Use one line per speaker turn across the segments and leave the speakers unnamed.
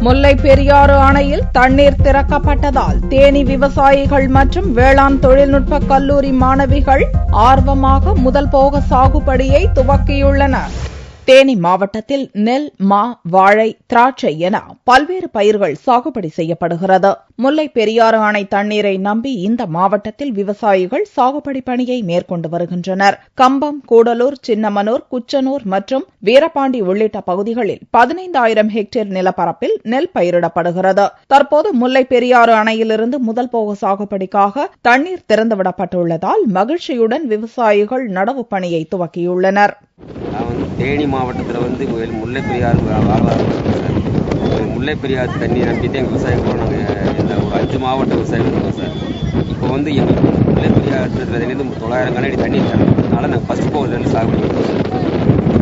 முல்லை பெரியாறு அணையில் தண்ணீர் திறக்கப்பட்டதால் தேனி விவசாயிகள் மற்றும் வேளாண் தொழில்நுட்ப கல்லூரி மாணவிகள் ஆர்வமாக முதல் போக சாகுபடியை துவக்கியுள்ளனர். தேனி மாவட்டத்தில் நெல், மா, வாழை, திராட்சை என பல்வேறு பயிர்கள் சாகுபடி செய்யப்படுகிறது. முல்லை பெரியாறு அணை தண்ணீரை நம்பி இந்த மாவட்டத்தில் விவசாயிகள் சாகுபடி பணியை மேற்கொண்டு வருகின்றனர். கம்பம், கூடலூர், சின்னமனூர், குச்சனூர் மற்றும் வீரபாண்டி உள்ளிட்ட பகுதிகளில் 15,000 ஹெக்டேர் நிலப்பரப்பில் நெல் பயிரிடப்படுகிறது. தற்போது முல்லை பெரியாறு அணையிலிருந்து முதல் போக சாகுபடிக்காக தண்ணீர் திறந்துவிடப்பட்டுள்ளதால் மகிழ்ச்சியுடன் விவசாயிகள் நடவு பணியை துவக்கியுள்ளனர்.
தேனி மாவட்டத்தில் முல்லை பெரியாறு வாழ்வாதாரம் முல்லை பெரியாறு தண்ணி நம்பிட்டு எங்கள் விவசாயிகளும் நாங்கள் இந்த ஒரு 5 மாவட்ட விவசாயிகள் இருக்கோம் சார். இப்போ எங்களுக்கு முல்லை பெரியாறுலேருந்து 900 கனஅடி தண்ணி தரணும். அதனால் நாங்கள் ஃபர்ஸ்ட் போர்லேருந்து சாகுபடி பண்ணுறோம்.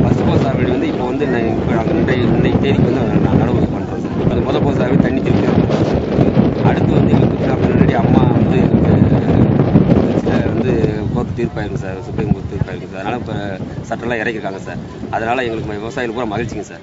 ஃபர்ஸ்ட் போர் சாகுபடி இப்போ நாங்கள் இன்றைய தேதிக்கு நான் நடவு பண்ணுறோம் சார். அது முதல் போர் சாகுபடி தண்ணி திருப்பி அடுத்து எங்களுக்கு முன்னாடி அம்மா கோர்ட்டு தீர்ப்பாயிருக்கு சார், சுப்ரீம் கோர்ட் தீர்ப்பாயிருக்கு சார். அதனால் இப்போ சட்டெல்லாம் இறக்கிருக்காங்க சார். அதனால் எங்களுக்கு விவசாயிகள் பூரா மகிழ்ச்சிங்க சார்.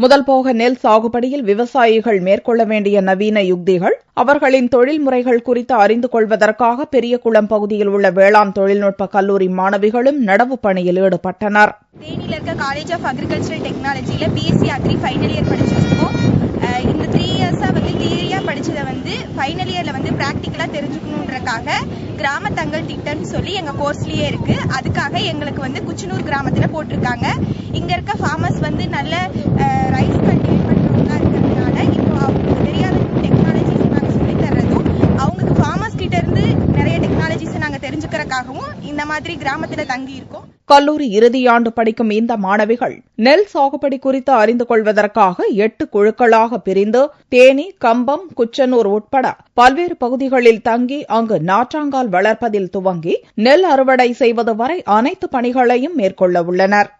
முதல் போக நெல் சாகுபடியில் விவசாயிகள் மேற்கொள்ள வேண்டிய நவீன யுக்திகள், அவர்களின் தொழில் முறைகள் குறித்து அறிந்து கொள்வதற்காக பெரியகுளம் பகுதியில் உள்ள வேளாண் தொழில்நுட்ப கல்லூரி மாணவிகளும் நடவு பணியில் ஈடுபட்டனர்.
தேனியில் இருக்க காலேஜ் ஆஃப் அக்ரிகல்ச்சரல் டெக்னாலஜியில் பிஎஸ்சி அக்ரி ஃபைனல் இயர் படிச்சிருக்கோம். இந்த 3 இயர்ஸா தியரியா படிச்சதை ஃபைனல் இயர்ல பிராக்டிக்கலா தெரிஞ்சுக்கணுன்றக்காக கிராம தங்கள் திட்டம்னு சொல்லி எங்க கோர்ஸ்லயே இருக்கு. அதுக்காக எங்களுக்கு குச்சனூர் கிராமத்துல போட்டிருக்காங்க. இங்க இருக்க ஃபார்மர்ஸ் நல்ல ரைஸ் கல்டிவேட் பண்றவங்களா இருக்கிறதுனால இப்போ அவங்களுக்கு தெரியாத டெக்னாலஜிஸ் நாங்க சொல்லி தர்றதும், அவங்களுக்கு ஃபார்மர்ஸ் கிட்ட இருந்து நிறைய டெக்னாலஜிஸ் நாங்க தெரிஞ்சுக்கிறதுக்காகவும் இந்த மாதிரி கிராமத்துல தங்கி இருக்கோம்.
கல்லூரி இறுதியாண்டு படிக்கும் இந்த மாணவிகள் நெல் சாகுபடி குறித்து அறிந்து கொள்வதற்காக 8 குழுக்களாக பிரிந்து தேனி, கம்பம், குச்சனூர் உட்பட பல்வேறு பகுதிகளில் தங்கி அங்கு நாற்றாங்கால் வளர்ப்பதில் துவங்கி நெல் அறுவடை செய்வது வரை அனைத்து பணிகளையும் மேற்கொள்ள உள்ளனர்.